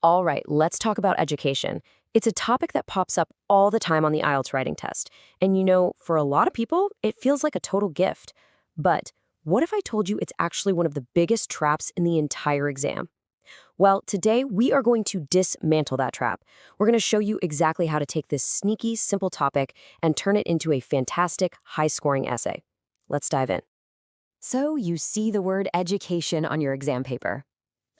All right, let's talk about education. It's a topic that pops up all the time on the IELTS writing test. And for a lot of people, it feels like a total gift. But what if I told you it's actually one of the biggest traps in the entire exam? Well, today we are going to dismantle that trap. We're going to show you exactly how to take this sneaky, simple topic and turn it into a fantastic, high-scoring essay. Let's dive in. So you see the word education on your exam paper.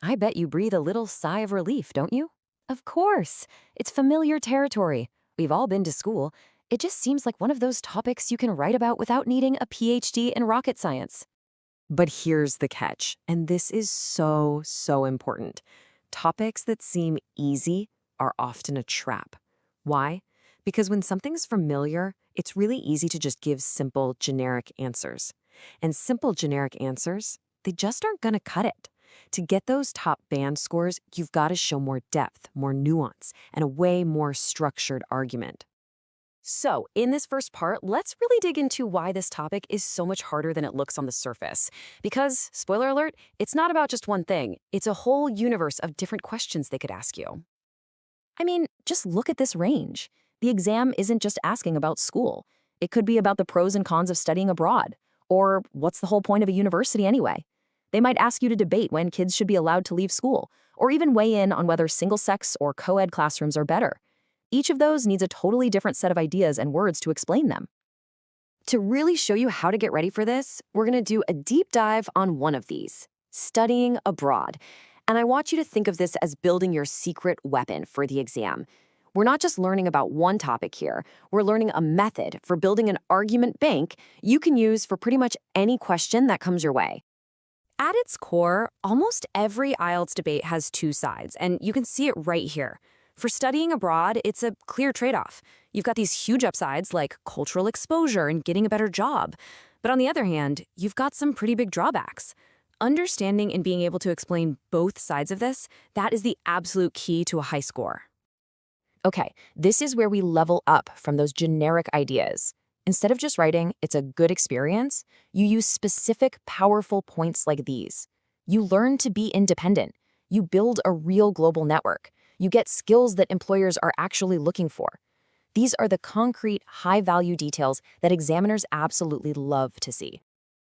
I bet you breathe a little sigh of relief, don't you? Of course. It's familiar territory. We've all been to school. It just seems like one of those topics you can write about without needing a PhD in rocket science. But here's the catch, and this is so important. Topics that seem easy are often a trap. Why? Because when something's familiar, it's really easy to just give simple, generic answers. And simple, generic answers, they just aren't going to cut it. To get those top band scores, you've got to show more depth, more nuance, and a way more structured argument. So, in this first part, let's really dig into why this topic is so much harder than it looks on the surface. Because, spoiler alert, it's not about just one thing. It's a whole universe of different questions they could ask you. I mean, just look at this range. The exam isn't just asking about school. It could be about the pros and cons of studying abroad. Or, what's the whole point of a university anyway? They might ask you to debate when kids should be allowed to leave school, or even weigh in on whether single-sex or co-ed classrooms are better. Each of those needs a totally different set of ideas and words to explain them. To really show you how to get ready for this, we're going to do a deep dive on one of these, studying abroad. And I want you to think of this as building your secret weapon for the exam. We're not just learning about one topic here, we're learning a method for building an argument bank you can use for pretty much any question that comes your way. At its core, almost every IELTS debate has two sides, and you can see it right here. For studying abroad, it's a clear trade-off. You've got these huge upsides like cultural exposure and getting a better job. But on the other hand, you've got some pretty big drawbacks. Understanding and being able to explain both sides of this, that is the absolute key to a high score. Okay, this is where we level up from those generic ideas. Instead of just writing, it's a good experience, you use specific, powerful points like these. You learn to be independent. You build a real global network. You get skills that employers are actually looking for. These are the concrete, high-value details that examiners absolutely love to see.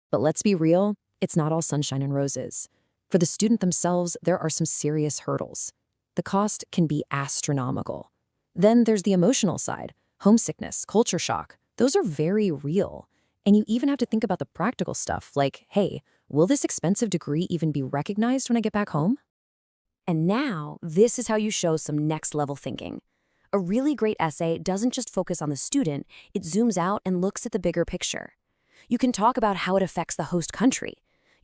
But let's be real, it's not all sunshine and roses. For the student themselves, there are some serious hurdles. The cost can be astronomical. Then there's the emotional side, homesickness, culture shock. Those are very real. And you even have to think about the practical stuff, like, hey, will this expensive degree even be recognized when I get back home? And now, this is how you show some next-level thinking. A really great essay doesn't just focus on the student, it zooms out and looks at the bigger picture. You can talk about how it affects the host country.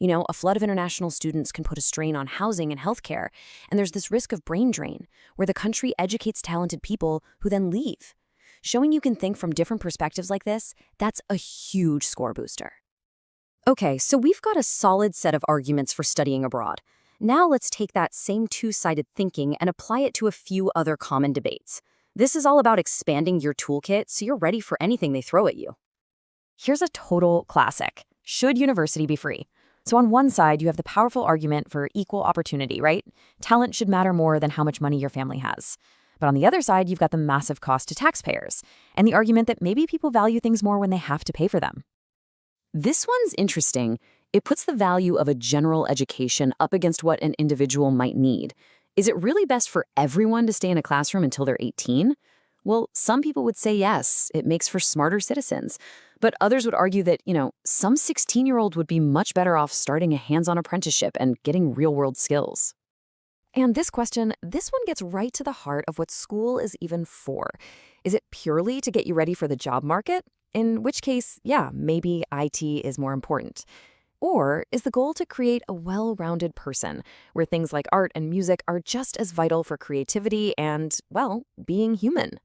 A flood of international students can put a strain on housing and healthcare, and there's this risk of brain drain, where the country educates talented people who then leave. Showing you can think from different perspectives like this, that's a huge score booster. Okay, so we've got a solid set of arguments for studying abroad. Now let's take that same two-sided thinking and apply it to a few other common debates. This is all about expanding your toolkit so you're ready for anything they throw at you. Here's a total classic. Should university be free? So on one side, you have the powerful argument for equal opportunity, right? Talent should matter more than how much money your family has. But on the other side, you've got the massive cost to taxpayers, and the argument that maybe people value things more when they have to pay for them. This one's interesting. It puts the value of a general education up against what an individual might need. Is it really best for everyone to stay in a classroom until they're 18? Well, some people would say yes, it makes for smarter citizens. But others would argue that, some 16-year-old would be much better off starting a hands-on apprenticeship and getting real-world skills. And this one gets right to the heart of what school is even for. Is it purely to get you ready for the job market? In which case, yeah, maybe IT is more important. Or is the goal to create a well-rounded person, where things like art and music are just as vital for creativity and, well, being human?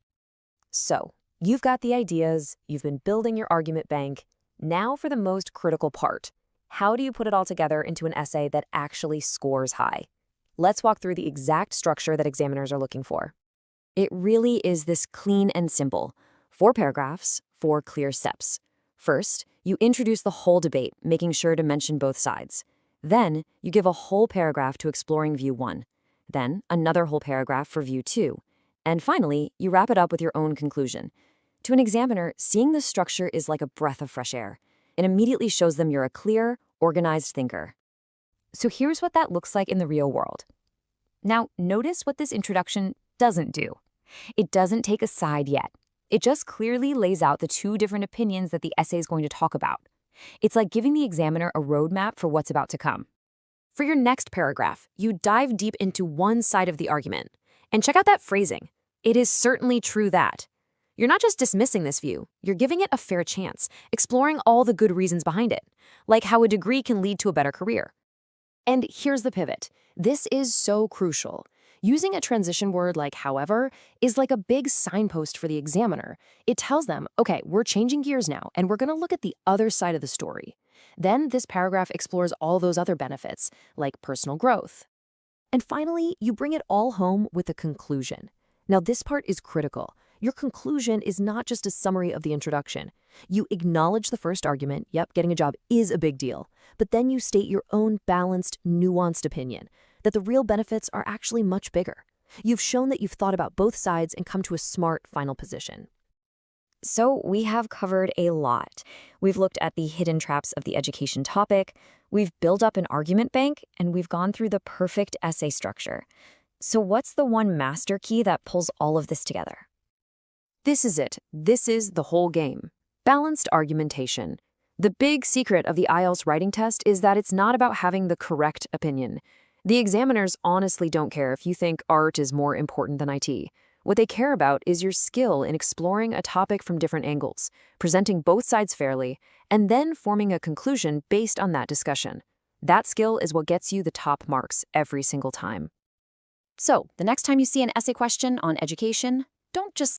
So, you've got the ideas, you've been building your argument bank. Now for the most critical part. How do you put it all together into an essay that actually scores high? Let's walk through the exact structure that examiners are looking for. It really is this clean and simple. 4 paragraphs, 4 clear steps. First, you introduce the whole debate, making sure to mention both sides. Then, you give a whole paragraph to exploring view 1. Then, another whole paragraph for view 2. And finally, you wrap it up with your own conclusion. To an examiner, seeing this structure is like a breath of fresh air. It immediately shows them you're a clear, organized thinker. So here's what that looks like in the real world. Now, notice what this introduction doesn't do. It doesn't take a side yet. It just clearly lays out the two different opinions that the essay is going to talk about. It's like giving the examiner a roadmap for what's about to come. For your next paragraph, you dive deep into one side of the argument. And check out that phrasing. It is certainly true that. You're not just dismissing this view, you're giving it a fair chance, exploring all the good reasons behind it, like how a degree can lead to a better career. And here's the pivot. This is so crucial. Using a transition word like however is like a big signpost for the examiner. It tells them, okay, we're changing gears now, and we're going to look at the other side of the story. Then this paragraph explores all those other benefits, like personal growth. And finally, you bring it all home with a conclusion. Now, this part is critical. Your conclusion is not just a summary of the introduction. You acknowledge the first argument, yep, getting a job is a big deal, but then you state your own balanced, nuanced opinion, that the real benefits are actually much bigger. You've shown that you've thought about both sides and come to a smart final position. So we have covered a lot. We've looked at the hidden traps of the education topic, we've built up an argument bank, and we've gone through the perfect essay structure. So what's the one master key that pulls all of this together? This is it. This is the whole game. Balanced argumentation. The big secret of the IELTS writing test is that it's not about having the correct opinion. The examiners honestly don't care if you think art is more important than IT. What they care about is your skill in exploring a topic from different angles, presenting both sides fairly, and then forming a conclusion based on that discussion. That skill is what gets you the top marks every single time. So, the next time you see an essay question on education,